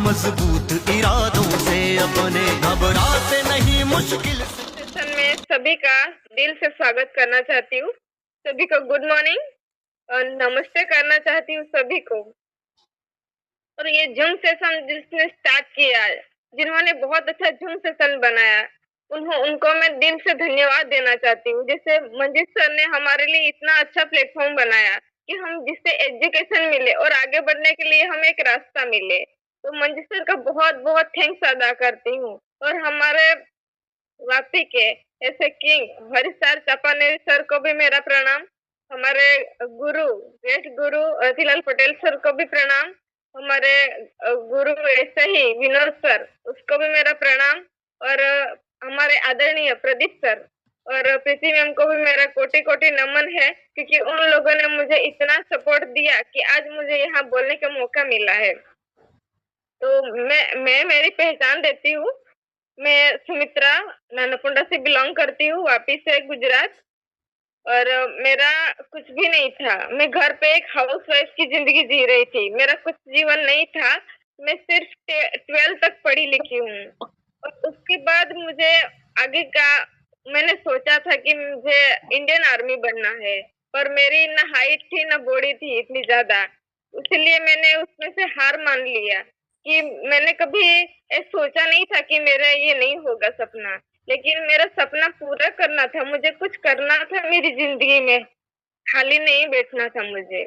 मजबूत इरादों से अपने, घबराते नहीं मुश्किल सेशन में सभी का दिल से स्वागत करना चाहती हूँ। सभी को गुड मॉर्निंग और नमस्ते करना चाहती हूँ सभी को। और ये जूम सेशन जिसने स्टार्ट किया, जिन्होंने बहुत अच्छा जूम सेशन बनाया, उनको मैं दिल से धन्यवाद देना चाहती हूँ। जैसे मंजीत सर ने हमारे लिए इतना अच्छा प्लेटफॉर्म बनाया कि हम जिससे एजुकेशन मिले और आगे बढ़ने के लिए हमें एक रास्ता मिले। तो मंजीत सर का बहुत बहुत थैंक्स अदा करती हूँ। और हमारे वापी के ऐसे किंग हरीश चापानेर सर को भी मेरा प्रणाम। हमारे गुरु ग्रेट गुरु अतिलाल पटेल सर को भी प्रणाम। हमारे गुरु ऐसे ही विनोद सर, उसको भी मेरा प्रणाम। और हमारे आदरणीय प्रदीप सर और प्रीति मैम को भी मेरा कोटि कोटि नमन है, क्योंकि उन लोगों ने मुझे इतना सपोर्ट दिया कि आज मुझे यहाँ बोलने का मौका मिला है। तो मैं मेरी पहचान देती हूँ। मैं सुमित्रा नानापुंडा से बिलोंग करती हूँ, वापी से गुजरात। और मेरा कुछ भी नहीं था। मैं घर पे एक हाउस वाइफ की जिंदगी जी रही थी। मेरा कुछ जीवन नहीं था। मैं सिर्फ 12th तक पढ़ी लिखी हूँ। और उसके बाद मुझे आगे का मैंने सोचा था कि मुझे इंडियन आर्मी बनना है, पर मेरी ना हाइट थी ना बॉडी थी इतनी ज्यादा। इसलिए मैंने उसमें से हार मान लिया कि मैंने कभी सोचा नहीं था कि मेरा ये नहीं होगा सपना। लेकिन मेरा सपना पूरा करना था, मुझे कुछ करना था मेरी जिंदगी में, खाली नहीं बैठना था मुझे।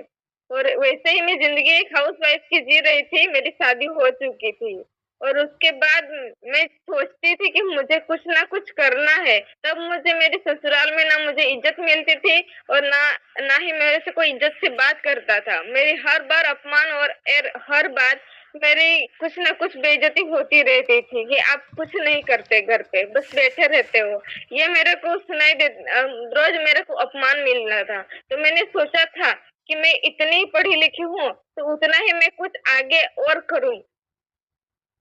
और वैसे ही मैं जिंदगी एक हाउस वाइफ की जी रही थी। मेरी शादी हो चुकी थी और उसके बाद मैं सोचती थी कि मुझे कुछ ना कुछ करना है। तब मुझे मेरे ससुराल में ना मुझे इज्जत मिलती थी और ना ना ही मेरे से कोई इज्जत से बात करता था। मेरी हर बार अपमान और हर बार मेरी कुछ ना कुछ बेइज्जती होती रहती थी कि आप कुछ नहीं करते, घर पे बस बैठे रहते हो। ये मेरे को सुनाई दे, रोज मेरे को अपमान मिल रहा था। तो मैंने सोचा था कि मैं इतनी पढ़ी लिखी हूँ तो उतना ही मैं कुछ आगे और करूँ,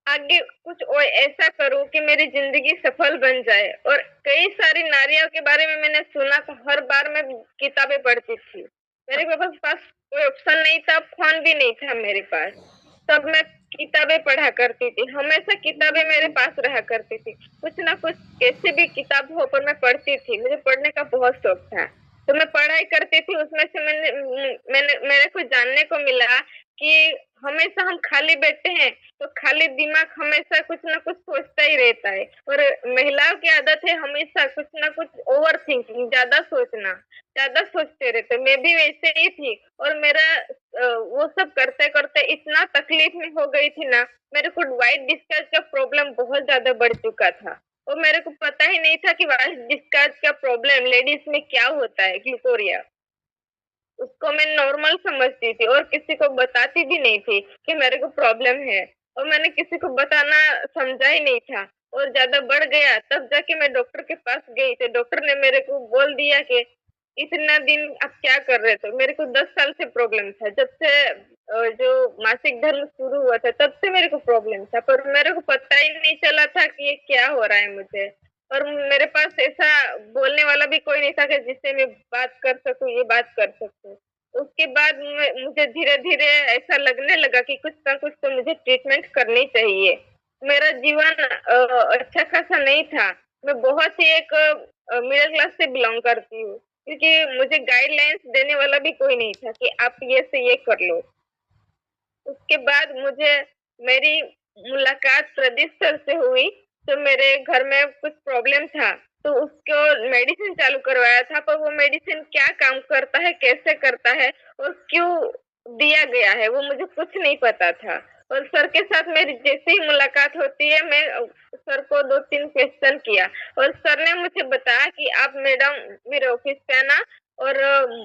आगे कुछ और ऐसा करूँ कि मेरी जिंदगी सफल बन जाए। और कई सारी नारियों के बारे में मैंने सुना था। हर बार मैं किताबें पढ़ती थी। मेरे पास कोई ऑप्शन नहीं था, फोन भी नहीं था मेरे पास। तब मैं किताबें पढ़ा करती थी, हमेशा किताबें मेरे पास रहा करती थी। कुछ ना कुछ कैसी भी किताब हो पर मैं पढ़ती थी, मुझे पढ़ने का बहुत शौक था। तो मैं पढ़ाई करती थी, उसमें से मेरे को जानने को मिला कि हमेशा हम खाली बैठे हैं तो खाली दिमाग हमेशा कुछ ना कुछ सोचता ही रहता है। और महिलाओं की आदत है हमेशा कुछ ना कुछ ओवर थिंकिंग, ज्यादा सोचना, ज्यादा सोचते रहते। मैं भी वैसे ही थी। और मेरा वो सब करते करते इतना तकलीफ में हो गई थी ना, मेरे को व्हाइट डिस्चार्ज का प्रॉब्लम बहुत ज्यादा बढ़ चुका था। और मेरे को पता ही नहीं था कि व्हाइट डिस्चार्ज का प्रॉब्लम लेडीज में क्या होता है, ग्लूकोरिया। उसको मैं नॉर्मल समझती थी और किसी को बताती भी नहीं थी कि मेरे को प्रॉब्लम है। और मैंने किसी को बताना समझा ही नहीं था। और ज्यादा बढ़ गया तब जाके मैं डॉक्टर के पास गई, तो डॉक्टर ने मेरे को बोल दिया कि इतना दिन आप क्या कर रहे थे। मेरे को 10 साल से प्रॉब्लम था, जब से जो मासिक धर्म शुरू हुआ था तब से मेरे को प्रॉब्लम था, पर मेरे को पता ही नहीं चला था कि ये क्या हो रहा है मुझे। और मेरे पास ऐसा बोलने वाला भी कोई नहीं था कि जिससे मैं बात कर सकूं, ये बात कर सकूं। उसके बाद मुझे धीरे धीरे ऐसा लगने लगा कि कुछ ना कुछ तो मुझे ट्रीटमेंट करनी चाहिए। मेरा जीवन अच्छा खासा नहीं था। मैं बहुत ही एक मिडिल क्लास से बिलोंग करती हूँ, क्योंकि मुझे गाइडलाइंस देने वाला भी कोई नहीं था कि आप ये से ये कर लो। उसके बाद मुझे मेरी मुलाकात प्रदीप सर से हुई। तो मेरे घर में कुछ प्रॉब्लम था, तो उसको मेडिसिन चालू करवाया था, पर वो मेडिसिन क्या काम करता है, कैसे करता है और क्यों दिया गया है, वो मुझे कुछ नहीं पता था। और सर के साथ मेरी जैसे ही मुलाकात होती है, मैं सर को 2-3 क्वेश्चन किया और सर ने मुझे बताया कि आप मैडम मेरे ऑफिस पे आना और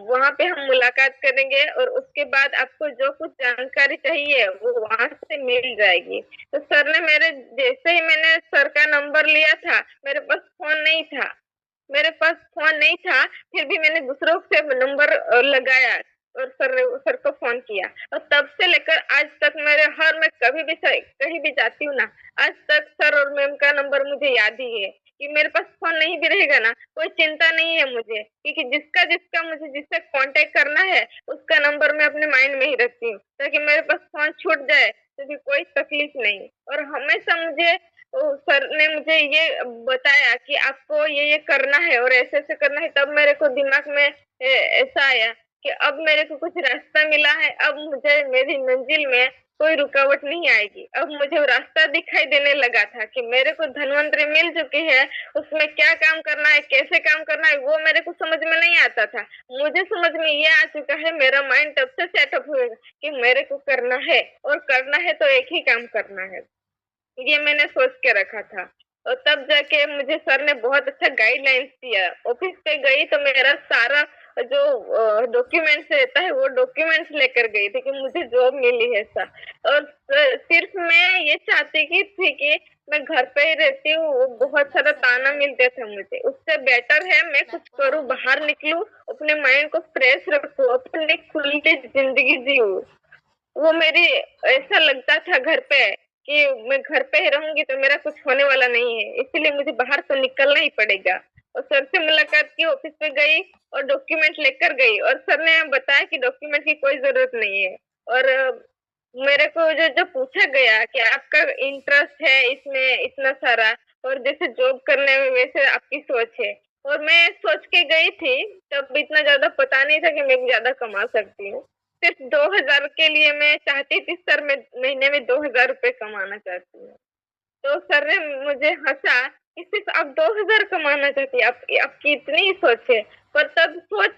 वहां पे हम मुलाकात करेंगे और उसके बाद आपको जो कुछ जानकारी चाहिए वो वहां से मिल जाएगी। तो सर ने मेरे जैसे ही मैंने सर का नंबर लिया था, मेरे पास फोन नहीं था। मेरे पास फोन नहीं था, फिर भी मैंने दूसरों से नंबर लगाया और सर को फोन किया। और तब से लेकर आज तक मेरे हर मैं कभी भी कहीं भी जाती हूँ ना, आज तक सर और मैम का नंबर मुझे याद ही है। कि मेरे पास फोन नहीं भी रहेगा ना, कोई चिंता नहीं है मुझे, क्योंकि जिसका जिसका मुझे जिससे कांटेक्ट करना है उसका नंबर मैं अपने माइंड में ही रखती हूँ, ताकि मेरे पास फोन छूट जाए तभी कोई तकलीफ नहीं। और हमेशा मुझे सर ने मुझे ये बताया कि आपको ये करना है और ऐसे-ऐसे करना है, तब मेरे को दिमाग में ऐसा आया कि अब मेरे को कुछ रास्ता मिला है, अब मुझे मेरी मंजिल में कोई रुकावट नहीं आएगी। अब मुझे वो रास्ता दिखाई देने लगा था कि मेरे को धन्वंतरी मिल चुकी है, उसमें क्या काम करना है, कैसे काम करना है, वो मेरे को समझ में नहीं आता था। मुझे समझ में ये आ चुका है, मेरा माइंड तब से सेटअप हुएगा कि मेरे को करना है और करना है तो एक ही काम करना है। ये मैंने सोच के रखा था और तब जाके मुझे सर ने बहुत अच्छा गाइडलाइंस दिया। ऑफिस पे गई तो मेरा सारा जो डॉक्यूमेंट्स रहता है वो डॉक्यूमेंट्स लेकर गई थी कि मुझे जॉब मिली है ऐसा। और सिर्फ मैं ये चाहती की थी कि मैं घर पे ही रहती हूँ, बहुत सारा ताना मिलते थे मुझे। उससे बेटर है मैं कुछ करूँ, बाहर निकलूँ, अपने माइंड को फ्रेश रखूँ, अपनी खुली जिंदगी जीऊँ। वो मेरी ऐसा लगता था घर पे कि मैं घर पे ही रहूंगी तो मेरा कुछ होने वाला नहीं है, इसीलिए मुझे बाहर तो निकलना ही पड़ेगा। और सर से मुलाकात की, ऑफिस पे गई और डॉक्यूमेंट लेकर गई और सर ने बताया कि डॉक्यूमेंट की कोई जरूरत नहीं है। और मेरे को जो जो पूछा गया कि आपका इंटरेस्ट है इसमें इतना सारा और जैसे जॉब करने में वैसे आपकी सोच है। और मैं सोच के गई थी, तब इतना ज्यादा पता नहीं था कि मैं ज्यादा कमा सकती हूँ। सिर्फ 2000 के लिए मैं चाहती थी सर, मैं महीने में 2000 रुपए कमाना चाहती हूँ। तो सर ने मुझे हंसा कि सिर्फ आप 2000 कमाना चाहती है, आपकी इतनी ही सोच है। पर तब सोच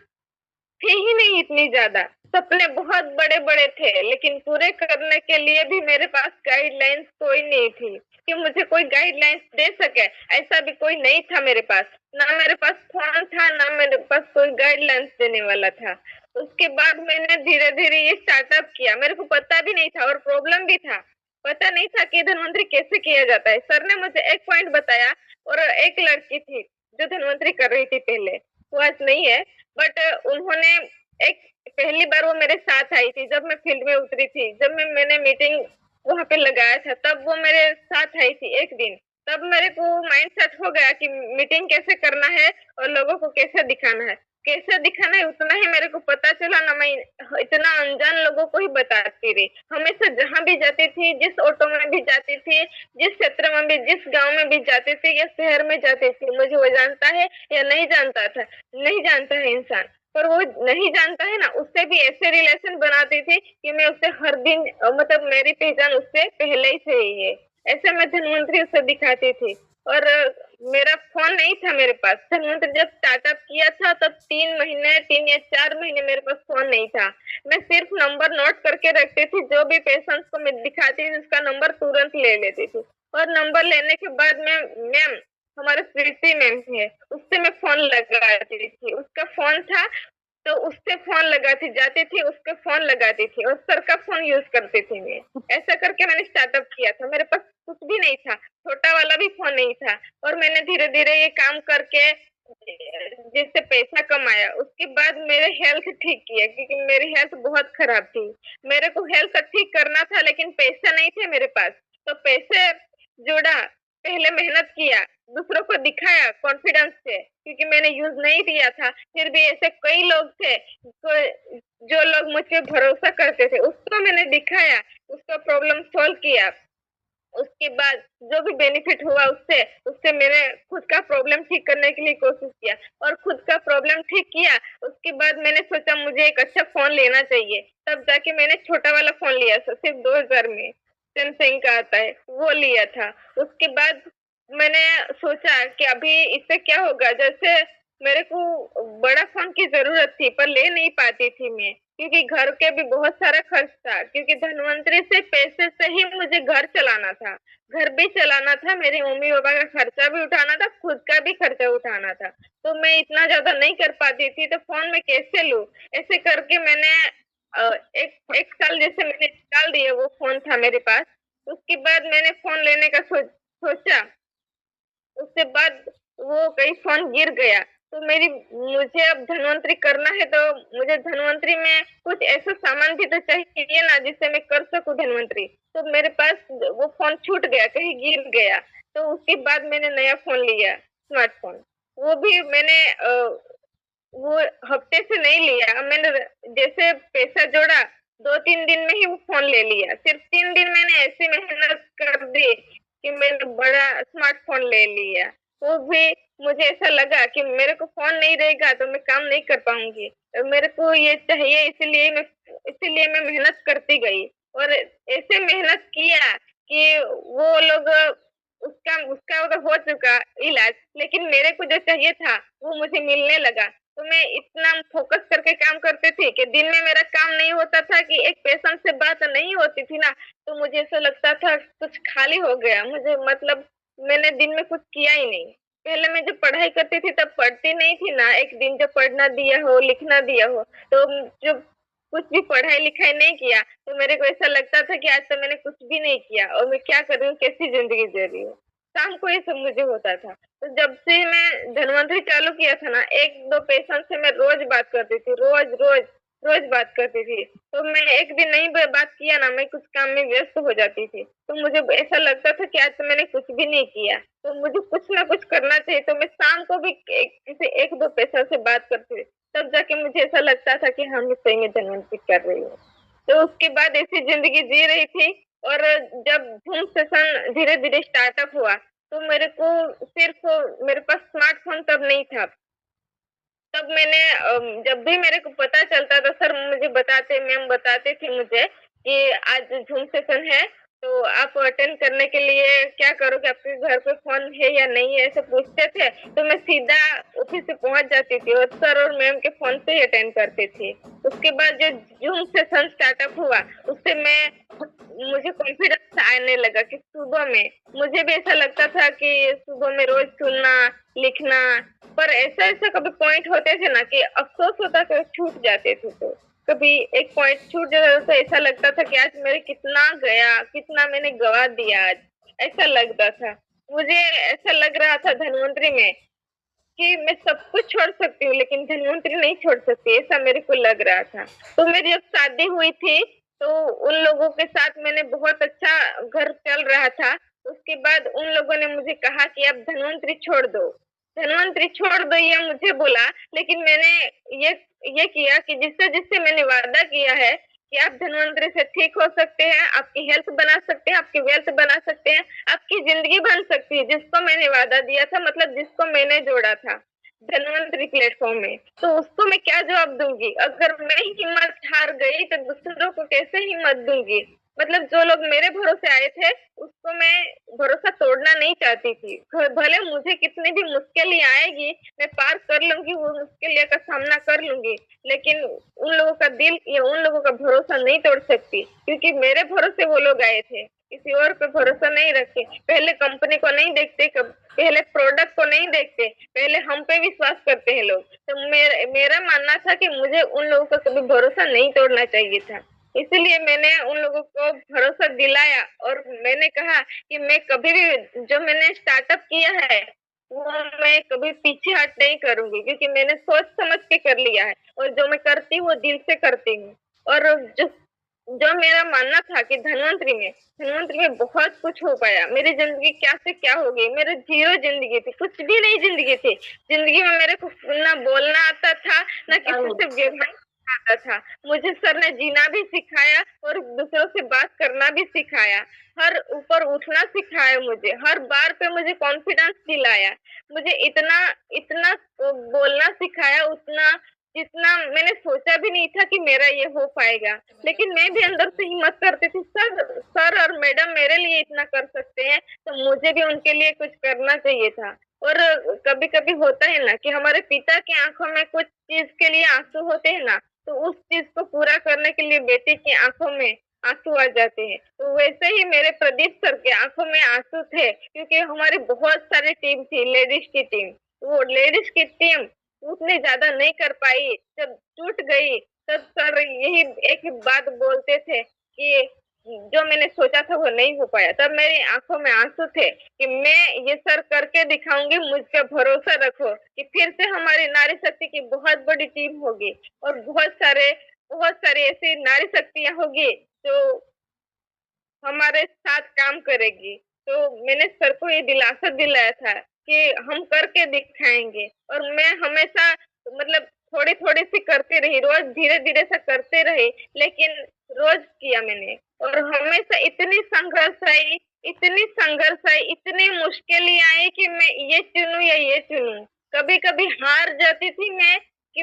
थी ही नहीं इतनी ज्यादा, सपने बहुत बड़े बड़े थे लेकिन पूरे करने के लिए भी मेरे पास गाइडलाइंस कोई नहीं थी कि मुझे कोई गाइडलाइंस दे सके। ऐसा भी कोई नहीं था मेरे पास, ना मेरे पास फोन था, ना मेरे पास कोई गाइडलाइंस देने वाला था। उसके बाद मैंने धीरे धीरे ये स्टार्टअप किया, मेरे को पता भी नहीं था और प्रॉब्लम भी था, पता नहीं था कि धनवंतरी कैसे किया जाता है। सर ने मुझे एक पॉइंट बताया और एक लड़की थी जो धनवंतरी कर रही थी पहले, वो आज नहीं है, बट उन्होंने एक पहली बार वो मेरे साथ आई थी जब मैं फील्ड में उतरी थी, जब मैंने मीटिंग वहां पे लगाया था, तब वो मेरे साथ आई थी एक दिन। तब मेरे को माइंड सेट हो गया कि मीटिंग कैसे करना है और लोगों को कैसे दिखाना है, कैसे दिखाना है उतना ही मेरे को पता चला ना। मैं इतना अनजान लोगों को ही बताती रही, हमेशा जहां भी जाती थी, जिस ऑटो में भी जाती थी, जिस क्षेत्र में भी, जिस गांव में भी जाती थी या शहर में जाती थी, मुझे वो जानता है या नहीं जानता था, नहीं जानता है इंसान, पर वो नहीं जानता है ना, उससे भी ऐसे रिलेशन बनाती थी कि मैं उससे हर दिन मतलब मेरी पहचान उससे पहले ही से ही है, ऐसे मैं धनवंतरी उसे दिखाती थी। और मेरा फोन नहीं था मेरे पास, धनवंतरी जब स्टार्टअप किया था तब 3 महीने, 3 या 4 महीने मेरे पास फोन नहीं था। मैं सिर्फ नंबर नोट करके रखती थी, जो भी पेशेंट्स को मैं दिखाती थी उसका नंबर तुरंत ले लेती थी। और नंबर लेने के बाद मैं मैम, हमारे प्रीति मैम है, उससे मैं फोन लगाती थी, उसका फोन था तो उससे फोन लगाती जाती थी, उसके फोन लगाती थी और सर का फोन यूज करती थी मैं। ऐसा करके मैंने स्टार्टअप किया था, मेरे पास कुछ भी नहीं था, छोटा वाला भी फोन नहीं था। और मैंने धीरे धीरे ये काम करके जिससे पैसा कमाया, उसके बाद मेरे हेल्थ ठीक किया क्योंकि मेरी हेल्थ बहुत खराब थी। मेरे को हेल्थ ठीक करना था लेकिन पैसा नहीं थे मेरे पास, तो पैसे जोड़ा, पहले मेहनत किया, दूसरों को दिखाया कॉन्फिडेंस से, क्योंकि मैंने यूज नहीं दिया था। फिर भी ऐसे कई लोग थे जो लोग मुझ पे भरोसा करते थे, उसको मैंने दिखाया, उसका प्रॉब्लम सॉल्व किया। उसके बाद जो भी बेनिफिट हुआ उससे उससे मैंने खुद का प्रॉब्लम ठीक करने के लिए कोशिश किया और खुद का प्रॉब्लम ठीक किया। उसके बाद मैंने सोचा मुझे एक अच्छा फोन लेना चाहिए, तब जाके मैंने छोटा वाला फोन लिया था, सिर्फ 2000 में, सैमसंग का आता है, वो लिया था। उसके बाद मैंने सोचा कि अभी इससे क्या होगा, जैसे मेरे को बड़ा फोन की जरूरत थी पर ले नहीं पाती थी मैं, क्योंकि घर के भी बहुत सारा खर्च था, क्योंकि धनवंतरी से पैसे से ही मुझे घर चलाना था, घर भी चलाना था, मेरे मम्मी पापा का खर्चा भी उठाना था, खुद का भी खर्चा उठाना था। तो मैं इतना ज्यादा नहीं कर पाती थी, तो फोन में कैसे लूं, ऐसे करके मैंने एक एक साल जैसे मैंने निकाल दिया, वो फोन था मेरे पास। उसके बाद मैंने फोन लेने का सोचा, उसके बाद वो कहीं फोन गिर गया। तो मेरी मुझे अब धनवंतरी करना है तो मुझे धनवंतरी में कुछ ऐसा सामान भी तो चाहिए ना जिससे मैं कर सकूं धनवंतरी। तो मेरे पास वो फोन छूट गया, कहीं गिर गया, तो उसके बाद मैंने नया फोन लिया, स्मार्टफोन। वो भी मैंने वो हफ्ते से नहीं लिया, मैंने जैसे पैसा जोड़ा 2-3 दिन में ही वो फोन ले लिया। सिर्फ 3 दिन मैंने ऐसी मेहनत कर दी कि मैंने बड़ा स्मार्टफोन ले लिया। वो भी मुझे ऐसा लगा कि मेरे को फोन नहीं रहेगा तो मैं काम नहीं कर पाऊंगी, मेरे को ये चाहिए, इसीलिए मैं मेहनत करती गई और ऐसे मेहनत किया कि वो लोग उसका उसका तो हो चुका इलाज, लेकिन मेरे को जो चाहिए था वो मुझे मिलने लगा। तो मैं इतना फोकस करके काम करती थी कि दिन में मेरा काम नहीं होता था कि एक पेशेंट से बात नहीं होती थी ना, तो मुझे ऐसा लगता था कुछ खाली हो गया मुझे, मतलब मैंने दिन में कुछ किया ही नहीं। पहले मैं जब पढ़ाई करती थी तब पढ़ती नहीं थी ना, एक दिन जब पढ़ना दिया हो, लिखना दिया हो, तो जब कुछ भी पढ़ाई लिखाई नहीं किया तो मेरे को ऐसा लगता था कि आज तो मैंने कुछ भी नहीं किया और मैं क्या कर रही हूँ, कैसी जिंदगी जी रही हूँ। शाम को ये सब मुझे होता था। तो जब से मैं धनवंतरी चालू किया था ना, 1-2 पेशेंट से मैं रोज बात करती थी, रोज रोज रोज बात करती थी। तो मैं एक दिन नहीं बात किया ना, मैं कुछ काम में व्यस्त हो जाती थी, तो मुझे ऐसा लगता था कि आज तो मैंने कुछ भी नहीं किया, तो मुझे कुछ ना कुछ करना चाहिए। तो मैं शाम को भी किसी 1-2 पेशेंट से बात करती थी, तब जाके मुझे ऐसा लगता था कि हाँ मैं सही में धनवंतरी कर रही हूँ। तो उसके बाद ऐसी जिंदगी जी रही थी। और जब जूम सेशन धीरे धीरे स्टार्टअप हुआ तो मेरे को सिर्फ मेरे पास स्मार्टफोन तब नहीं था। तब मैंने जब भी मेरे को पता चलता था, सर मुझे बताते, मैम बताते थे मुझे कि आज जूम सेशन है तो आप अटेंड करने के लिए क्या करोगे, आपके घर पे फोन है या नहीं है, ऐसे पूछते थे। तो मैं सीधा ऑफिस से पहुंच जाती थी और सर और मैम के फोन से ही अटेंड करती थी। उसके बाद जो जूम सेशन स्टार्टअप हुआ उससे मुझे कॉन्फिडेंस आने लगा कि सुबह में मुझे भी ऐसा लगता था कि सुबह में रोज सुनना, लिखना, पर ऐसा ऐसा कभी पॉइंट होते थे ना कि अफसोस होता था, छूट जाते थे। तो कभी एक पॉइंट छूट जाता था तो ऐसा लगता था कि आज मेरे कितना गया, कितना मैंने गवा दिया आज, ऐसा लगता था। मुझे ऐसा लग रहा था धनवंतरी में कि मैं सब कुछ छोड़ सकती हूँ लेकिन धनवंतरी नहीं छोड़ सकती, ऐसा मेरे को लग रहा था। तो मेरी जब शादी हुई थी तो उन लोगों के साथ मैंने बहुत अच्छा घर चल रहा था। उसके बाद उन लोगों ने मुझे कहा कि अब धनवंतरी छोड़ दो, धनवंतरी छोड़ दो, ये मुझे बोला। लेकिन मैंने ये ये किया कि जिससे जिससे मैंने वादा किया है कि आप धनवंतरी से ठीक हो सकते हैं, आपकी हेल्थ बना सकते हैं, आपकी वेल्थ बना सकते हैं, आपकी जिंदगी बन सकती है, जिसको मैंने वादा दिया था, मतलब जिसको मैंने जोड़ा था धनवंतरी प्लेटफॉर्म में, तो उसको मैं क्या जवाब दूंगी? अगर मैं हिम्मत हार गई तो दूसरों को कैसे हिम्मत दूंगी? मतलब जो लोग मेरे भरोसे आए थे उसको मैं भरोसा तोड़ना नहीं चाहती थी। भले मुझे कितनी भी मुश्किलें आएगी मैं पार कर लूंगी, वो मुश्किलों का सामना कर लूंगी, लेकिन उन लोगों का दिल या उन लोगों का भरोसा नहीं तोड़ सकती, क्योंकि मेरे भरोसे वो लोग आए थे, किसी और पे भरोसा नहीं रखते। पहले कंपनी को नहीं देखते, पहले प्रोडक्ट को नहीं देखते, पहले हम पे विश्वास करते हैं लोग। तो मेरा मानना था कि मुझे उन लोगों का कभी भरोसा नहीं तोड़ना चाहिए था, इसलिए मैंने उन लोगों को भरोसा दिलाया और मैंने कहा कि मैं कभी भी जो मैंने स्टार्टअप किया है वो मैं कभी पीछे हट नहीं करूंगी, क्योंकि मैंने सोच समझ के कर लिया है और जो मैं करती हूँ वो दिल से करती हूँ। और जो जो मेरा मानना था कि धनवंतरी में बहुत कुछ हो पाया, मेरी जिंदगी क्या से क्या हो गई, मेरी जीरो जिंदगी थी, कुछ भी नहीं जिंदगी थी। जिंदगी में मेरे को ना बोलना आता था, ना किसी से व्यवहार आता था। मुझे सर ने जीना भी सिखाया और दूसरों से बात करना भी सिखाया, हर ऊपर उठना सिखाया, मुझे हर बार पे मुझे कॉन्फिडेंस दिलाया, मुझे इतना इतना बोलना सिखाया, उतना जितना मैंने सोचा भी नहीं था कि मेरा ये हो पाएगा। लेकिन मैं भी अंदर से हिम्मत करती थी, सर और मैडम मेरे लिए इतना कर सकते हैं तो मुझे भी उनके लिए कुछ करना चाहिए था। और कभी कभी होता है ना कि हमारे पिता की आंखों में कुछ चीज के लिए आंसू होते हैं ना, तो उस चीज को पूरा करने के लिए बेटे की आंखों में आंसू आ जाते हैं। तो वैसे ही मेरे प्रदीप सर के आंखों में आंसू थे, क्योंकि हमारी बहुत सारी टीम थी, लेडीज की टीम। वो लेडीज की टीम उतने ज्यादा नहीं कर पाई, जब टूट गई तब सर यही एक ही बात बोलते थे कि जो मैंने सोचा था वो नहीं हो पाया। तब मेरी आंखों में आंसू थे कि मैं ये सर करके दिखाऊंगी, मुझ पे भरोसा रखो कि फिर से हमारी नारी शक्ति की बहुत बड़ी टीम होगी और बहुत सारी ऐसी नारी शक्तियां होगी जो हमारे साथ काम करेगी। तो मैंने सर को ये दिलासा दिलाया था कि हम करके दिखाएंगे, और मैं हमेशा मतलब थोड़ी थोड़ी सी करती रही, रोज धीरे धीरे से करते रही, लेकिन रोज किया मैंने, और हमेशा इतनी संघर्ष आई, इतनी मुश्किलें आई कि मैं ये चुनूं या ये चुनूं। कभी कभी हार जाती थी मैं कि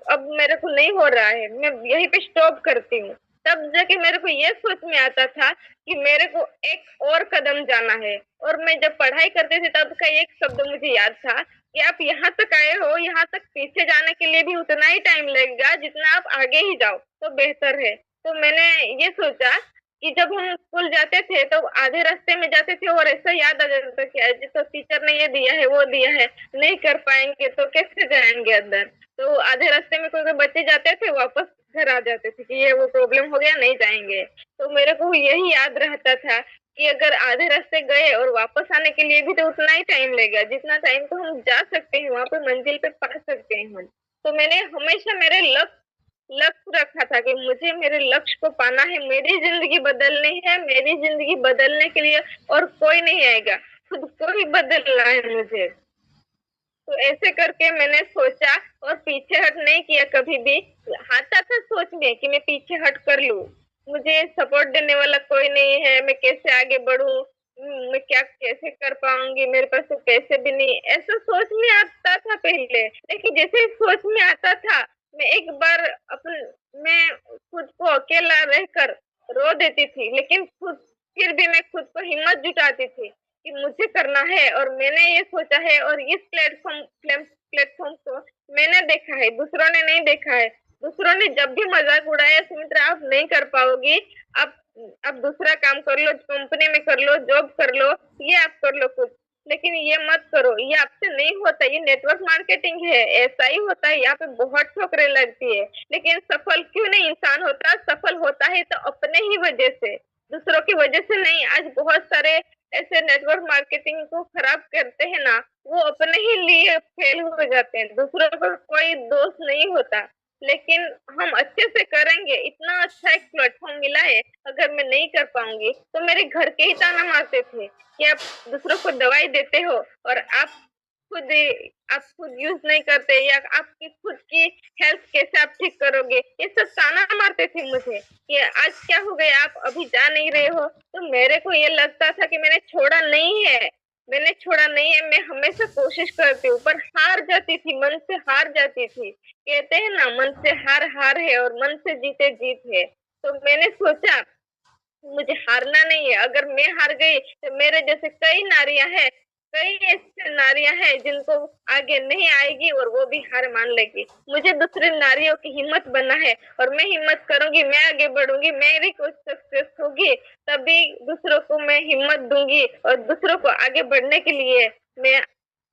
अब मेरे को नहीं हो रहा है, मैं यहीं पे स्टॉप करती हूँ। तब जाके मेरे को ये सोच में आता था कि मेरे को एक और कदम जाना है। और मैं जब पढ़ाई करती थी तब का एक शब्द मुझे याद था कि आप यहाँ तक आए हो, यहाँ तक पीछे जाने के लिए भी उतना ही टाइम लगेगा जितना आप आगे ही जाओ तो बेहतर है। तो मैंने ये सोचा कि जब हम स्कूल जाते थे तो आधे रास्ते में जाते थे और ऐसा याद आ जाता था कि आज तो टीचर ने ये दिया है, वो दिया है, नहीं कर पाएंगे तो कैसे जाएंगे अंदर। तो आधे रास्ते में कोई कोई बच्चे जाते थे, वापस घर आ जाते थे कि ये वो प्रॉब्लम हो गया, नहीं जाएंगे। तो मेरे को यही याद रहता था कि अगर आधे रास्ते गए और वापस आने के लिए भी तो उतना ही टाइम लगेगा जितना टाइम तो हम जा सकते हैं, वहां पे मंजिल पे पा सकते हैं हम। तो मैंने हमेशा मेरे लक्ष्य रखा था कि मुझे मेरे लक्ष्य को पाना है, मेरी जिंदगी बदलनी है, मेरी जिंदगी बदलने के लिए और कोई नहीं आएगा, खुद को ही बदलना है मुझे। तो ऐसे करके मैंने सोचा और पीछे हट नहीं किया कभी भी। आता था सोच में कि मैं पीछे हट कर लूं, मुझे सपोर्ट देने वाला कोई नहीं है, मैं कैसे आगे बढ़ूं, मैं क्या कैसे कर पाऊंगी, मेरे पास तो पैसे भी नहीं, ऐसा सोच में आता था पहले। लेकिन जैसे सोच में आता था, मैं एक बार मैं खुद को अकेला रहकर रो देती थी, लेकिन फिर भी मैं खुद को हिम्मत जुटाती थी कि मुझे करना है और मैंने ये सोचा है। और इस प्लेटफॉर्म को मैंने देखा है, दूसरों ने नहीं देखा है। दूसरों ने जब भी मजाक उड़ाया, सुमित्रा आप नहीं कर पाओगी, आप आप दूसरा काम कर लो, कंपनी में कर लो, जॉब कर लो, ये आप कर लो कुछ, लेकिन ये मत करो, ये आपसे नहीं होता, ये नेटवर्क मार्केटिंग है, ऐसा ही होता है, यहाँ पे बहुत ठोकरें लगती है। लेकिन सफल क्यों नहीं इंसान होता? सफल होता है तो अपने ही वजह से, दूसरों की वजह से नहीं। आज बहुत सारे ऐसे नेटवर्क मार्केटिंग को खराब करते हैं ना, वो अपने ही लिए फेल हो जाते हैं, दूसरों का कोई दोष नहीं होता। लेकिन हम अच्छे से करेंगे, इतना अच्छा एक प्लेटफॉर्म मिला है, अगर मैं नहीं कर पाऊंगी तो मेरे घर के ही ताना मारते थे कि आप दूसरों को दवाई देते हो और खुद आप खुद यूज नहीं करते, या आपकी खुद की हेल्थ कैसे आप ठीक करोगे, ये सब ताना मारते थे मुझे कि आज क्या हो गया, आप अभी जा नहीं रहे हो। तो मेरे को ये लगता था कि मैंने छोड़ा नहीं है, मैं हमेशा कोशिश करती हूँ, पर हार जाती थी, मन से हार जाती थी। कहते हैं ना, मन से हार हार है और मन से जीते जीत है। तो मैंने सोचा मुझे हारना नहीं है, अगर मैं हार गई तो मेरे जैसे कई ऐसी नारियां हैं जिनको आगे नहीं आएगी और वो भी हार मान लेगी। मुझे दूसरी नारियों की हिम्मत बनना है और मैं हिम्मत करूंगी, मैं आगे बढ़ूंगी, मेरी कुछ सक्सेस होगी, तभी दूसरों को मैं हिम्मत दूंगी और दूसरों को आगे बढ़ने के लिए मैं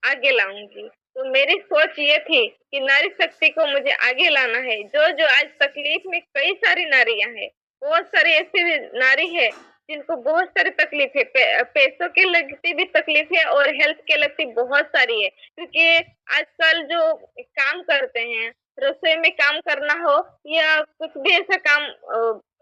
आगे लाऊंगी। तो मेरी सोच ये थी कि नारी शक्ति को मुझे आगे लाना है। जो जो आज तकलीफ में, कई सारी नारियां हैं, बहुत सारी ऐसी नारी है जिनको बहुत सारी तकलीफ है, पैसों की लगती भी तकलीफ है और हेल्थ के लगती बहुत सारी है। क्योंकि आजकल जो काम करते हैं, रसोई में काम करना हो या कुछ भी ऐसा काम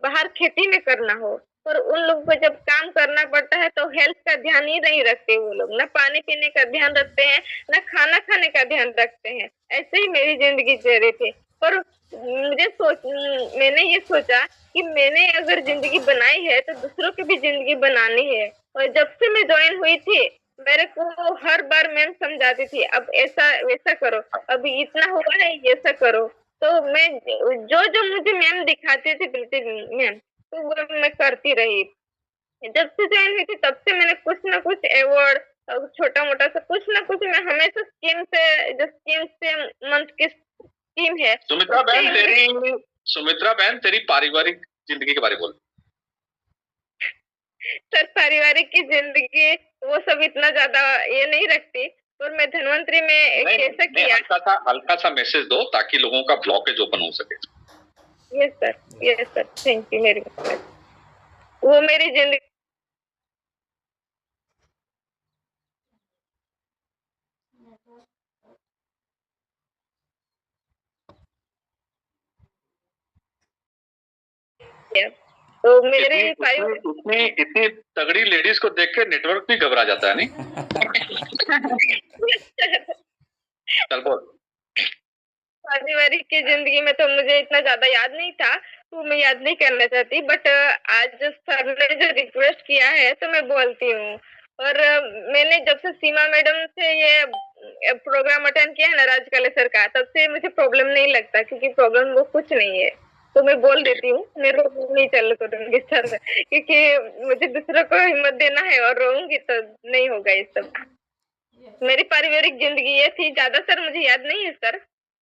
बाहर खेती में करना हो, पर उन लोगों को जब काम करना पड़ता है तो हेल्थ का ध्यान ही नहीं रखते वो लोग, ना पानी पीने का ध्यान रखते हैं, ना खाना खाने का ध्यान रखते हैं। ऐसे ही मेरी जिंदगी जी रही थी। पर मैंने ये सोचा कि मैंने अगर जिंदगी बनाई है तो दूसरों की भी जिंदगी बनानी है। और जब से मैं ज्वाइन हुई थी, मेरे को हर बार मैम समझाती थी, अब ऐसा वैसा करो, अभी इतना हुआ है, ऐसा करो। तो मैं जो जो मुझे मैम दिखाती थी प्रीति मैम, तो वो मैं करती रही। जब से ज्वाइन हुई थी तब से मैंने कुछ ना कुछ अवार्ड, छोटा मोटा सा कुछ ना कुछ, मैं हमेशा स्कीम से मंथ की स्कीम है। सुमित्रा बहन तेरी पारिवारिक जिंदगी के बारे में बोल। सर, पारिवारिक की जिंदगी वो सब इतना ज्यादा ये नहीं रखती, और मैं धनवंतरी में कैसा किया, हल्का सा मैसेज दो ताकि लोगों का ब्लॉकेज ओपन हो सके। Yes sir, thank you. वो मेरी जिंदगी तो मेरे इतनी तगड़ी लेडीज को देख के नेटवर्क भी घबरा जाता है नहीं? चल बोल। पारिवारिक की जिंदगी में तो मुझे इतना ज्यादा याद नहीं था, वो मैं याद नहीं करना चाहती, बट आज सर ने जो रिक्वेस्ट किया है तो मैं बोलती हूँ। और मैंने जब से सीमा मैडम से ये प्रोग्राम अटेंड किया है ना राजकला सर का, तब से मुझे प्रॉब्लम नहीं लगता, क्योंकि प्रॉब्लम वो कुछ नहीं है। तो मैं बोल देती हूँ, मैं रोक नहीं चल करूंगी सर, क्योंकि मुझे दूसरों को हिम्मत देना है, और रोऊंगी तो नहीं होगा ये सब। मेरी पारिवारिक जिंदगी ये थी, ज्यादा सर मुझे याद नहीं है सर,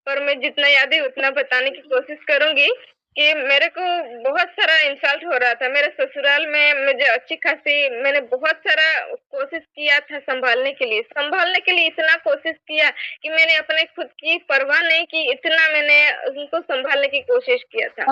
पर मैं जितना याद है उतना बताने की कोशिश करूंगी। कि मेरे को बहुत सारा इंसल्ट हो रहा था मेरे ससुराल में, मुझे अच्छी खासी, मैंने बहुत सारा कोशिश किया था संभालने के लिए इतना कोशिश किया कि मैंने अपने खुद की परवाह नहीं की, इतना मैंने उनको संभालने की कोशिश किया था।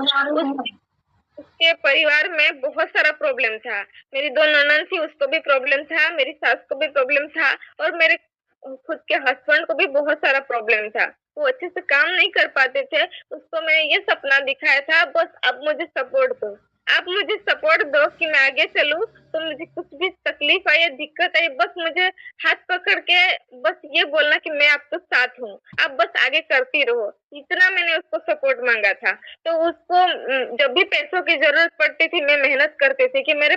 उसके परिवार में बहुत सारा प्रॉब्लम था। मेरी 2 ननद थी, उसको भी प्रॉब्लम था, मेरी सास को भी प्रॉब्लम था, और मेरे खुद के हस्बैंड को भी बहुत सारा प्रॉब्लम था। वो अच्छे से काम नहीं कर पाते थे। उसको मैंने ये सपना दिखाया था, बस आप मुझे सपोर्ट दो, आप मुझे सपोर्ट दो कि मैं आगे चलूं। तो मुझे कुछ भी तकलीफ आई, दिक्कत आई, बस मुझे हाथ पकड़ के बस ये बोलना कि मैं आपके साथ हूँ, आप बस आगे करती रहो। इतना मैंने उसको सपोर्ट मांगा था। तो उसको जब भी पैसों की जरूरत पड़ती थी, मैं मेहनत करती थी कि मेरे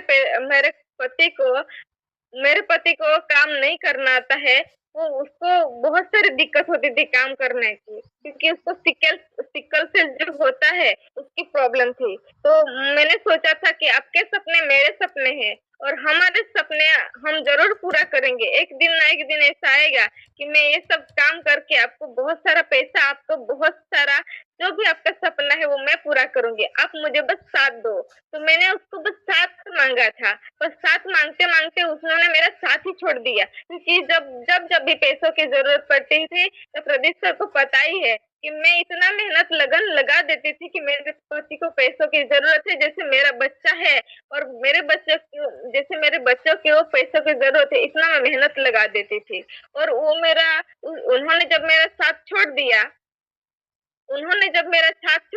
पति को काम नहीं करना आता है। वो उसको बहुत सारी दिक्कत होती थी काम करने की, क्योंकि उसको सिकल से जो होता है उसकी प्रॉब्लम थी। तो मैंने सोचा था कि आपके सपने मेरे सपने हैं, और हमारे सपने हम जरूर पूरा करेंगे। एक दिन ना एक दिन ऐसा आएगा कि मैं ये सब काम करके आपको बहुत सारा पैसा, आपको बहुत सारा जो भी आपका सपना है वो मैं पूरा करूंगी, आप मुझे बस साथ दो। तो मैंने उसको बस साथ मांगा था, बस साथ मांगते मांगते उसने मेरा साथ ही छोड़ दिया। क्योंकि जब भी पैसों की जरूरत पड़ती थी, तो प्रदीप सर को पता ही है कि मैं इतना मेहनत लगन लगा देती थी कि मेरे पति को पैसों की जरूरत है जैसे मेरा बच्चा है, और मेरे बच्चों की वो पैसों की जरूरत है, इतना मैं मेहनत लगा देती थी। और उन्होंने जब मेरा साथ छोड़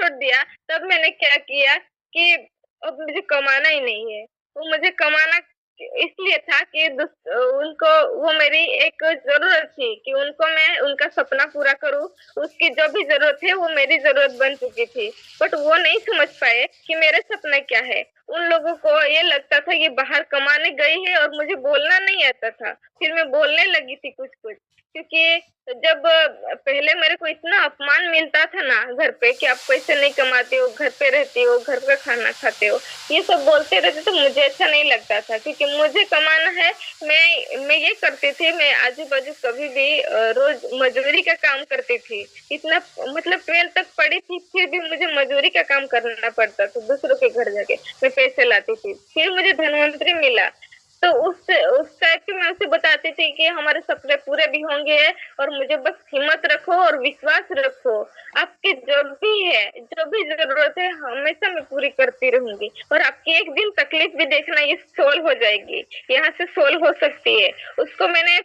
दिया, तब मैंने क्या किया कि अब मुझे कमाना ही नहीं है। वो मुझे कमाना इसलिए था कि उनको, वो मेरी एक जरूरत थी कि उनको मैं उनका सपना पूरा करूं। उसकी जो भी जरूरत है वो मेरी जरूरत बन चुकी थी, बट वो नहीं समझ पाए कि मेरे सपना क्या है। उन लोगों को ये लगता था कि बाहर कमाने गई है, और मुझे बोलना नहीं आता था। फिर मैं बोलने लगी थी कुछ कुछ, क्योंकि जब पहले मेरे को इतना अपमान मिलता था ना घर पे कि आप पैसे नहीं कमाते हो, घर पे रहती हो, घर का खाना खाते हो, ये सब बोलते रहते, तो मुझे अच्छा नहीं लगता था, क्योंकि मुझे कमाना है। मैं ये करती थी, मैं आजू बाजू कभी भी रोज मजदूरी का काम करती थी। इतना मतलब 12 तक पढ़ी थी, फिर भी मुझे मजदूरी का काम करना पड़ता था, दूसरों के घर जाके मैं पैसे लाती थी। फिर मुझे धनवंतरी मिला, तो उस टाइप की मैं उसे बताती थी कि हमारे सपने पूरे भी होंगे, और मुझे बस हिम्मत रखो और विश्वास रखो। आपकी जो भी है, जो भी जरूरत है, हमेशा मैं पूरी करती रहूंगी, और आपकी एक दिन तकलीफ भी देखना, ये सोल्व हो जाएगी, यहाँ से सोल्व हो सकती है। उसको मैंने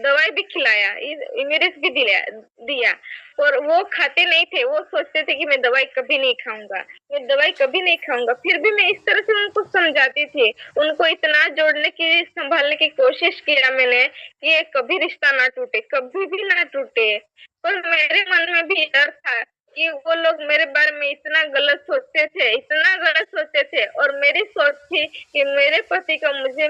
दवाई भी खिलाया, इमेरिस भी दिया, और वो खाते नहीं थे। वो सोचते थे कि मैं दवाई कभी नहीं खाऊंगा। फिर भी मैं इस तरह से उनको समझाती थी, उनको इतना जोड़ने की, संभालने की कोशिश किया मैंने कि ये कभी रिश्ता ना टूटे, कभी भी ना टूटे। पर मेरे मन में भी डर था कि वो लोग मेरे बारे में इतना गलत सोचते थे, और मेरी सोच थी कि मेरे पति को मुझे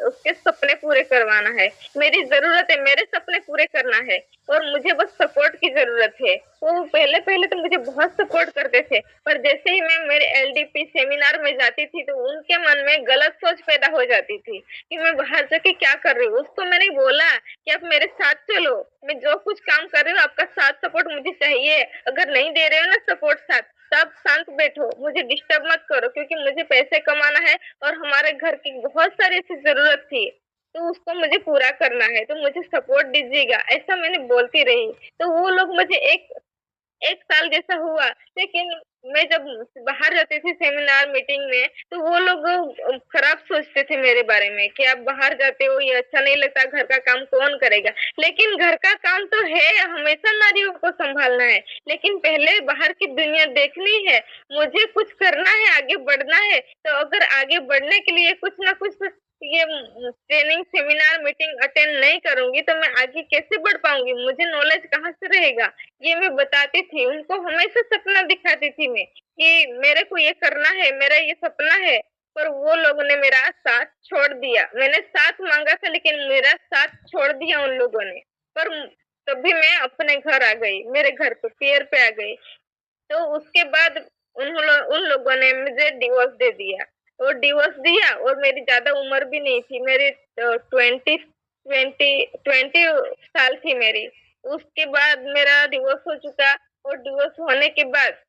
उसके सपने पूरे करवाना है, मेरी जरूरत है, मेरे सपने पूरे करना है, और मुझे बस सपोर्ट की जरूरत है। वो पहले तो मुझे बहुत सपोर्ट करते थे, पर जैसे ही मैं मेरे LDP सेमिनार में जाती थी, तो उनके मन में गलत सोच पैदा हो जाती थी कि मैं बाहर जाके क्या कर रही हूँ। उसको मैंने बोला कि आप मेरे साथ चलो, मैं जो कुछ काम कर रही हूँ आपका साथ सपोर्ट मुझे चाहिए। अगर नहीं दे रहे हो ना सपोर्ट साथ, तब शांत बैठो, मुझे डिस्टर्ब मत करो, क्योंकि मुझे पैसे कमाना है, और हमारे घर की बहुत सारी ऐसी जरूरत थी, तो उसको मुझे पूरा करना है, तो मुझे सपोर्ट दीजिएगा, ऐसा मैंने बोलती रही। तो वो लोग मुझे एक साल जैसा हुआ, लेकिन मैं जब बाहर जाती थी सेमिनार मीटिंग में, तो वो लोग खराब सोचते थे मेरे बारे में कि आप बाहर जाते हो, ये अच्छा नहीं लगता, घर का काम कौन करेगा। लेकिन घर का काम तो है, हमेशा नारियों को संभालना है, लेकिन पहले बाहर की दुनिया देखनी है, मुझे कुछ करना है, आगे बढ़ना है। तो अगर आगे बढ़ने के लिए कुछ ना कुछ ये ट्रेनिंग सेमिनार मीटिंग अटेंड नहीं करूंगी तो मैं आगे कैसे बढ़ पाऊंगी, मुझे नॉलेज कहाँ से रहेगा। ये मैं बताती थी उनको, हमेशा सपना दिखाती थी मैं कि मेरे को ये करना है, मेरा ये सपना है। पर वो लोगों ने मेरा साथ छोड़ दिया, मैंने साथ मांगा था लेकिन मेरा साथ छोड़ दिया उन लोगों ने। पर तभी मैं अपने घर आ गई, मेरे घर पे पैर पे आ गई। तो उसके बाद उन लोगों ने मुझे डिवोर्स दे दिया। और डिवोर्स दिया और मेरी ज्यादा उम्र भी नहीं थी, मेरी 20 साल थी मेरी। उसके बाद मेरा डिवोर्स हो चुका। और डिवोर्स होने के बाद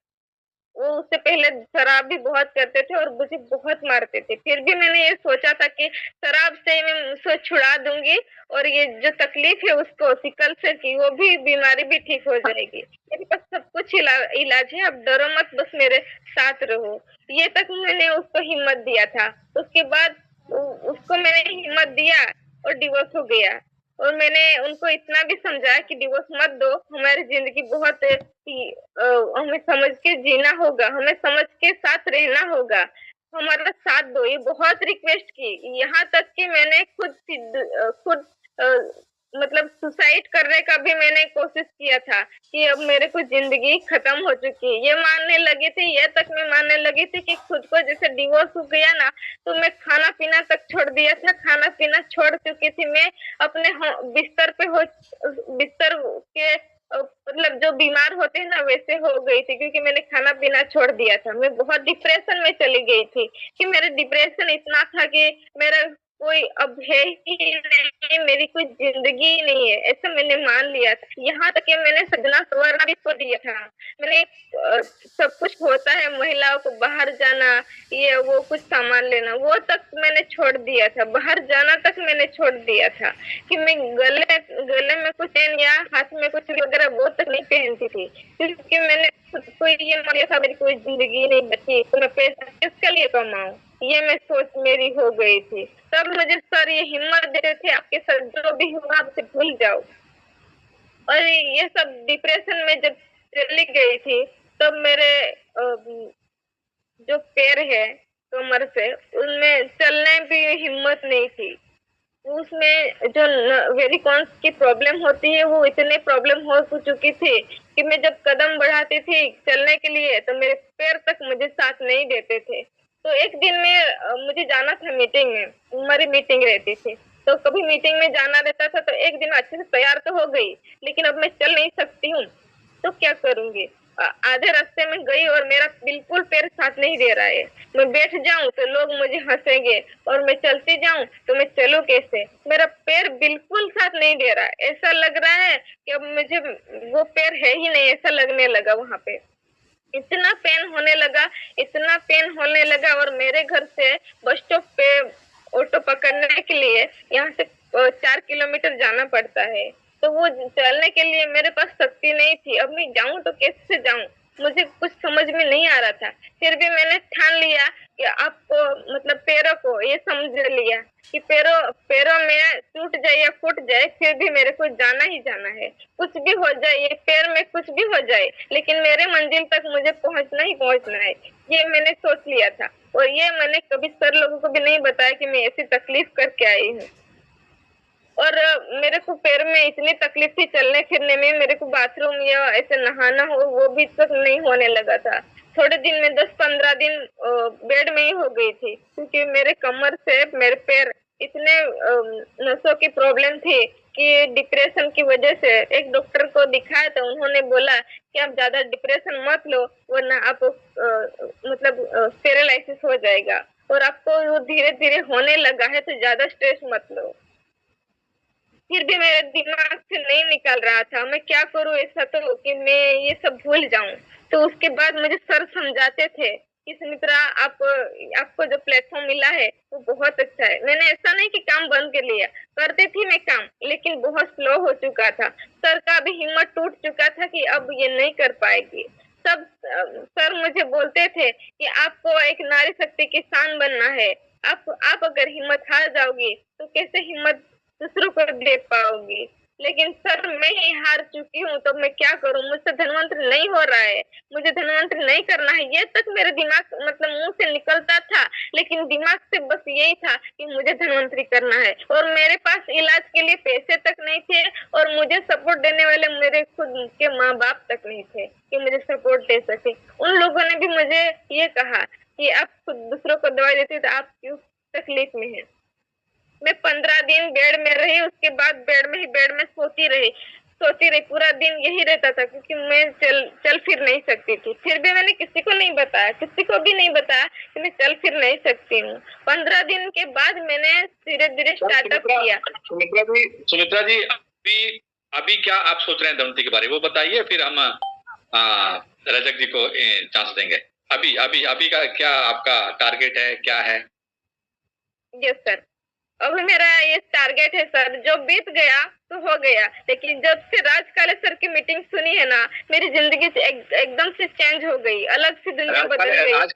वो उससे पहले शराब भी बहुत करते थे और मुझे बहुत मारते थे। फिर भी मैंने ये सोचा था कि शराब से मैं उसे छुड़ा दूंगी और ये जो तकलीफ है उसको, सिकल सेल की वो भी बीमारी भी ठीक हो जाएगी। मेरे पास सब कुछ इलाज है, आप डरो मत, बस मेरे साथ रहो। ये तक मैंने उसको हिम्मत दिया था। उसके बाद उसको मैंने हिम्मत दिया और डिवोर्स हो गया। और मैंने उनको इतना भी समझाया कि डिवोर्स मत दो, हमारी जिंदगी बहुत हमें समझ के जीना होगा, हमें समझ के साथ रहना होगा, हमारा साथ दो। ये बहुत रिक्वेस्ट की, यहाँ तक कि मैंने खुद मतलब सुसाइड करने का भी मैंने कोशिश किया था कि अब मेरे को जिंदगी खत्म हो चुकी है। ये मानने लगी थी, ये तक मैं मानने लगी थी कि खुद को जैसे डिवोर्स हो गया ना तो मैं खाना पीना तक छोड़ दिया था, खाना पीना छोड़ चुकी थी मैं। अपने बिस्तर के मतलब जो बीमार होते हैं ना वैसे हो गई थी, क्योंकि मैंने खाना पीना छोड़ दिया था। मैं बहुत डिप्रेशन में चली गई थी कि मेरा डिप्रेशन इतना था कि मेरा कोई अब है ही नहीं, मेरी कोई जिंदगी ही नहीं है, ऐसा मैंने मान लिया था। यहाँ तक कि मैंने सजना संवरना भी छोड़ दिया था। मैंने सब कुछ होता है महिलाओं को, बाहर जाना, ये वो कुछ सामान लेना, वो तक मैंने छोड़ दिया था। बाहर जाना तक मैंने छोड़ दिया था कि मैं गले में कुछ चेन या हाथ में कुछ वगैरह वो तक नहीं पहनती थी, क्योंकि मैंने खुद को ये मान लिया था मेरी कोई जिंदगी नहीं बची तो मैं पैसा किसके लिए कमाऊं, ये मैं सोच मेरी हो गई थी। तब मुझे सर ये हिम्मत देते थे, आपके सर जो भी हुआ आपसे भूल जाओ। और ये सब डिप्रेशन में जब चली गई थी तब मेरे जो पैर है कमर से, उनमें चलने भी हिम्मत नहीं थी। उसमें जो वेरिकॉन्स की प्रॉब्लम होती है वो इतने प्रॉब्लम हो चुकी थी कि मैं जब कदम बढ़ाती थी चलने के लिए तो मेरे पैर तक मुझे साथ नहीं देते थे। तो एक दिन में मुझे जाना था मीटिंग में, हमारी मीटिंग रहती थी, तो कभी मीटिंग में जाना रहता था तो एक दिन अच्छे से तैयार तो हो गई लेकिन अब मैं चल नहीं सकती हूँ, तो क्या करूंगी। आधे रास्ते में गई और मेरा बिल्कुल पैर साथ नहीं दे रहा है। मैं बैठ जाऊं तो लोग मुझे हंसेंगे और मैं चलती जाऊं तो मैं चलूं कैसे, मेरा पैर बिल्कुल साथ नहीं दे रहा है। ऐसा लग रहा है कि अब मुझे वो पैर है ही नहीं, ऐसा लगने लगा। वहां पे इतना पेन होने लगा, इतना पेन होने लगा। और मेरे घर से बस स्टॉप पे ऑटो पकड़ने के लिए यहाँ से 4 किलोमीटर जाना पड़ता है। तो वो चलने के लिए मेरे पास शक्ति नहीं थी। अब मैं जाऊं तो कैसे जाऊं, मुझे कुछ समझ में नहीं आ रहा था। फिर भी मैंने ठान लिया कि आपको मतलब पैरों को ये समझ लिया कि पैरों पैरों में टूट जाए या फूट जाए फिर भी मेरे को जाना ही जाना है। कुछ भी हो जाए, ये पैर में कुछ भी हो जाए, लेकिन मेरे मंजिल तक मुझे पहुंचना ही पहुंचना है, ये मैंने सोच लिया था। और ये मैंने कभी सर लोगों को भी नहीं बताया कि मैं ऐसी तकलीफ करके आई हूँ। और मेरे को पैर में इतनी तकलीफ थी चलने फिरने में, मेरे को बाथरूम या ऐसे नहाना हो वो भी तक नहीं होने लगा था। थोड़े दिन में 10-15 दिन बेड में ही हो गई थी, क्योंकि मेरे कमर से मेरे पैर इतने नसों की प्रॉब्लम थी कि डिप्रेशन की वजह से एक डॉक्टर को दिखाया तो उन्होंने बोला कि आप ज्यादा डिप्रेशन मत लो वरना आप मतलब पैरालिसिस हो जाएगा, और आपको वो धीरे धीरे होने लगा है तो ज्यादा स्ट्रेस मत लो। फिर भी मेरे दिमाग से नहीं निकल रहा था मैं क्या करूं ऐसा तो कि मैं ये सब भूल जाऊं। तो उसके बाद मुझे सर समझाते थे कि सुमित्रा आप आपको जो प्लेटफॉर्म मिला है वो बहुत अच्छा है। मैंने ऐसा नहीं कि काम बंद कर लिया, करती थी मैं काम, लेकिन बहुत स्लो हो चुका था। सर का भी हिम्मत टूट चुका था कि अब ये नहीं कर पाएगी। सब सर मुझे बोलते थे कि आपको एक नारी शक्ति की शान बनना है। आप अगर हिम्मत हार जाओगी तो कैसे हिम्मत दूसरों को दे पाओगी। लेकिन सर मैं ही हार चुकी हूँ, तो मैं क्या करूँ, मुझसे धनवंतरी नहीं हो रहा है, मुझे धनवंतरी नहीं करना है, ये तक मेरे दिमाग मतलब मुंह से निकलता था, लेकिन दिमाग से बस यही था कि मुझे धनवंतरी करना है। और मेरे पास इलाज के लिए पैसे तक नहीं थे, और मुझे सपोर्ट देने वाले मेरे खुद के माँ बाप तक नहीं थे कि मुझे सपोर्ट दे सके। उन लोगों ने भी मुझे ये कहा कि आप खुद दूसरों को दवाई देते हो तो आप क्यों तकलीफ में है। मैं 15 दिन बेड में रही, उसके बाद बेड में सोती रही, पूरा दिन यही रहता था, क्योंकि मैं चल फिर नहीं सकती थी। फिर भी मैंने किसी को भी नहीं बताया कि मैं चल फिर नहीं सकती हूँ। 15 दिन के बाद मैंने धीरे धीरे स्टार्टअप किया। सुमित्रा जी, अभी अभी क्या आप सोच रहे हैं धनवंतरी के बारे में, वो बताइए, फिर हम रजक जी को चांस देंगे। अभी अभी अभी का क्या आपका टारगेट है, क्या है? यस सर, अभी मेरा ये टारगेट है सर, जो बीत गया तो हो गया, लेकिन जब से राज काले सर की मीटिंग सुनी है ना, मेरी जिंदगी से एकदम से चेंज हो गई, अलग सी दुनिया बदल गई। राज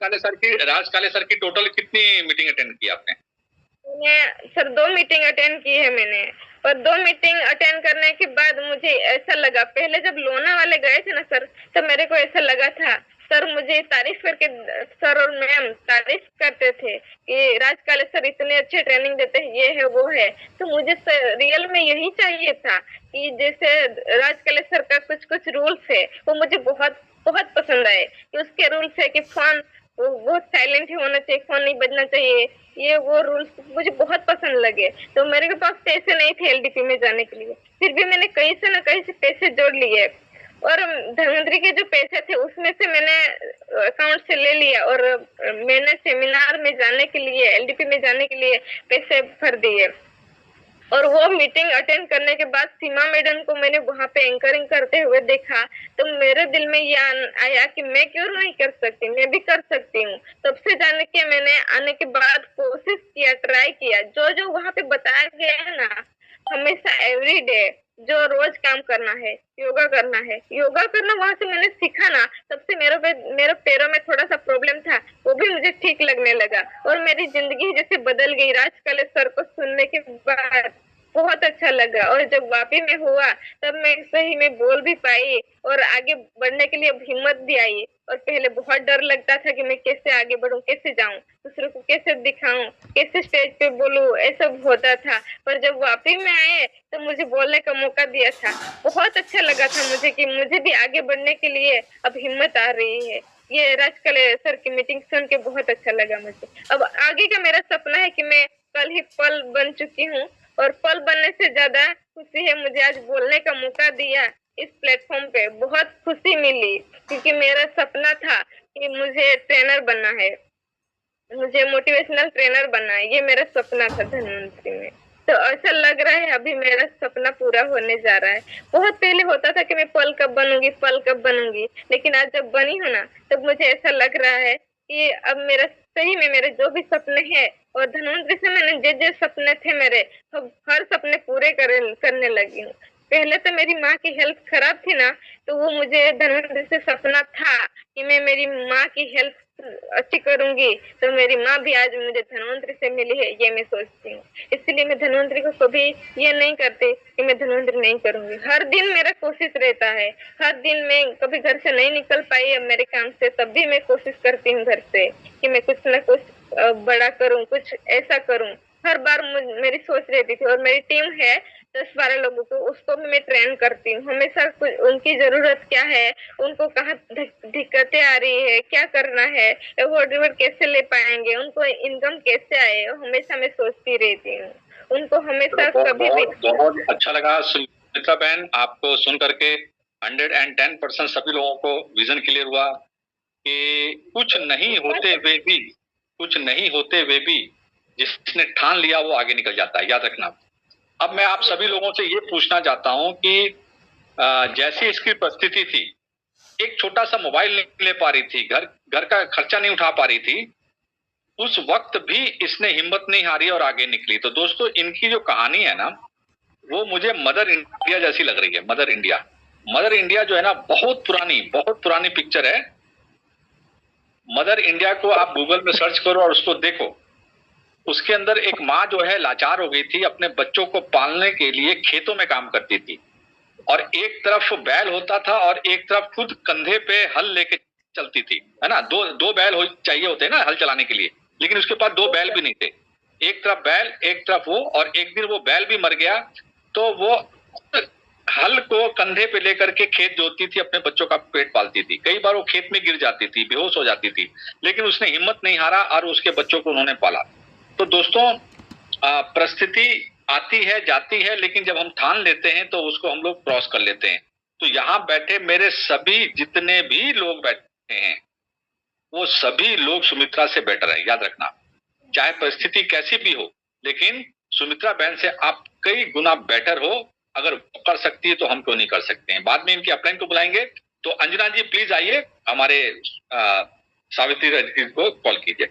काले सर की टोटल कितनी मीटिंग अटेंड की आपने? सर 2 मीटिंग अटेंड की है मैंने, और 2 मीटिंग अटेंड करने के बाद मुझे ऐसा लगा, पहले जब लोना वाले गए थे ना सर, तब मेरे को ऐसा लगा था, सर मुझे तारीफ करके सर और मैम तारीफ करते थे कि राज काले सर इतने अच्छे ट्रेनिंग देते हैं, ये है वो है। तो मुझे रियल में यही चाहिए था कि जैसे राज काले सर का कुछ रूल्स है, वो मुझे बहुत बहुत पसंद आए। कि उसके रूल्स है कि फोन वो साइलेंट ही होना चाहिए, फोन नहीं बजना चाहिए, ये वो रूल्स मुझे बहुत पसंद लगे। तो मेरे पास पैसे नहीं थे एलडीपी में जाने के लिए, फिर भी मैंने कहीं से न कहीं से पैसे जोड़ लिए, और धनवंतरी के जो पैसे थे उसमें से मैंने अकाउंट से ले लिया, और मैंने सेमिनार में जाने के लिए, एलडीपी में जाने के लिए पैसे भर दिए। और वो मीटिंग अटेंड करने के बाद सीमा मैडम को मैंने वहां पे एंकरिंग करते हुए देखा, तो मेरे दिल में ये आया कि मैं क्यों नहीं कर सकती, मैं भी कर सकती हूँ। तब से जाने के मैंने आने के बाद कोशिश किया, ट्राई किया, जो जो वहां पे बताया गया है ना, हमेशा एवरी डे जो रोज काम करना है, योगा करना है, योगा करना वहां से मैंने सीखा ना, तब से मेरे पैरों में थोड़ा सा प्रॉब्लम था, वो भी मुझे ठीक लगने लगा, और मेरी जिंदगी जैसे बदल गई राज काले सर को सुनने के बाद। बहुत अच्छा लगा, और जब वापी में हुआ तब मैं सही में बोल भी पाई, और आगे बढ़ने के लिए हिम्मत भी आई। और पहले बहुत डर लगता था कि मैं कैसे आगे बढ़ूं, कैसे जाऊं, दूसरों को कैसे दिखाऊं, कैसे स्टेज पे बोलूं, ऐसा होता था। पर जब वापी में आए तो मुझे बोलने का मौका दिया था, बहुत अच्छा लगा था मुझे कि मुझे भी आगे बढ़ने के लिए अब हिम्मत आ रही है। ये राज काले सर की मीटिंग सुन के बहुत अच्छा लगा मुझे। अब आगे का मेरा सपना है कि मैं कल ही पल बन चुकी हूँ, और पल बनने से ज्यादा खुशी है मुझे आज बोलने का मौका दिया इस प्लेटफॉर्म पे, बहुत खुशी मिली, क्योंकि मेरा सपना था कि मुझे ट्रेनर बनना है, मुझे मोटिवेशनल ट्रेनर बनना है, ये मेरा सपना था धनवंतरी में। तो ऐसा लग रहा है अभी मेरा सपना पूरा होने जा रहा है। बहुत पहले होता था कि मैं पल कब बनूंगी, लेकिन आज जब बनी हूँ ना, तब मुझे ऐसा लग रहा है कि अब मेरा सही में मेरे जो भी सपने हैं, और धनवंतरी से मैंने जो सपने थे मेरे, अब हर सपने पूरे करने लगी हूँ। पहले तो मेरी माँ की हेल्थ खराब थी ना, तो वो मुझे धनवंतरी से सपना था कि मैं मेरी माँ की हेल्थ अच्छी करूंगी, तो मेरी माँ भी आज मुझे धनवंतरी से मिली है, ये मैं सोचती हूँ। इसलिए मैं धनवंतरी को कभी ये नहीं करती कि मैं धनवंतरी नहीं करूंगी। हर दिन मेरा कोशिश रहता है, हर दिन मैं कभी घर से नहीं निकल पाई अब मेरे काम से, तब भी मैं कोशिश करती हूँ घर से कि मैं कुछ न कुछ बड़ा करूँ, कुछ ऐसा करूँ। हर बार मेरी सोच रहती थी, और मेरी टीम है 10-12 लोगों को, उसको भी मैं ट्रेन करती हूँ हमेशा। उनकी जरूरत क्या है, उनको कहाँ दिक्कतें आ रही है, क्या करना है, अवार्ड कैसे ले पाएंगे, उनको इनकम कैसे आए, हमेशा मैं सोचती रहती हूँ उनको हमेशा। कभी भी बहुत अच्छा लगा सुमित्रा बहन, आपको सुन करके 110% सभी लोगों को विजन क्लियर हुआ कि कुछ नहीं होते हुए भी जिसने ठान लिया वो आगे निकल जाता है, याद रखना। अब मैं आप सभी लोगों से ये पूछना चाहता हूं कि जैसी इसकी परिस्थिति थी, एक छोटा सा मोबाइल नहीं ले पा रही थी, घर का खर्चा नहीं उठा पा रही थी, उस वक्त भी इसने हिम्मत नहीं हारी और आगे निकली। तो दोस्तों, इनकी जो कहानी है ना, वो मुझे मदर इंडिया जैसी लग रही है। मदर इंडिया जो है ना, बहुत पुरानी पिक्चर है। मदर इंडिया को आप गूगल में सर्च करो और उसको देखो, उसके अंदर एक माँ जो है लाचार हो गई थी, अपने बच्चों को पालने के लिए खेतों में काम करती थी और एक तरफ बैल होता था और एक तरफ खुद कंधे पे हल लेके चलती थी, है ना। दो बैल चाहिए होते हैं ना हल चलाने के लिए, लेकिन उसके पास दो बैल भी नहीं थे। एक तरफ बैल, एक तरफ वो, और एक दिन वो बैल भी मर गया तो वो हल को कंधे पे लेकर के खेत जोतती थी, अपने बच्चों का पेट पालती थी। कई बार वो खेत में गिर जाती थी, बेहोश हो जाती थी, लेकिन उसने हिम्मत नहीं हारा और उसके बच्चों को उन्होंने पाला। तो दोस्तों, परिस्थिति आती है जाती है, लेकिन जब हम ठान लेते हैं तो उसको हम लोग क्रॉस कर लेते हैं। तो यहाँ बैठे मेरे सभी जितने भी लोग बैठे हैं, वो सभी लोग सुमित्रा से बेटर है, याद रखना। चाहे परिस्थिति कैसी भी हो, लेकिन सुमित्रा बहन से आप कई गुना बेटर हो। अगर वो कर सकती है तो हम क्यों नहीं कर सकते हैं। बाद में इनकी अपलाइन को बुलाएंगे। तो अंजना जी प्लीज आइए, हमारे सावित्री को कॉल कीजिए।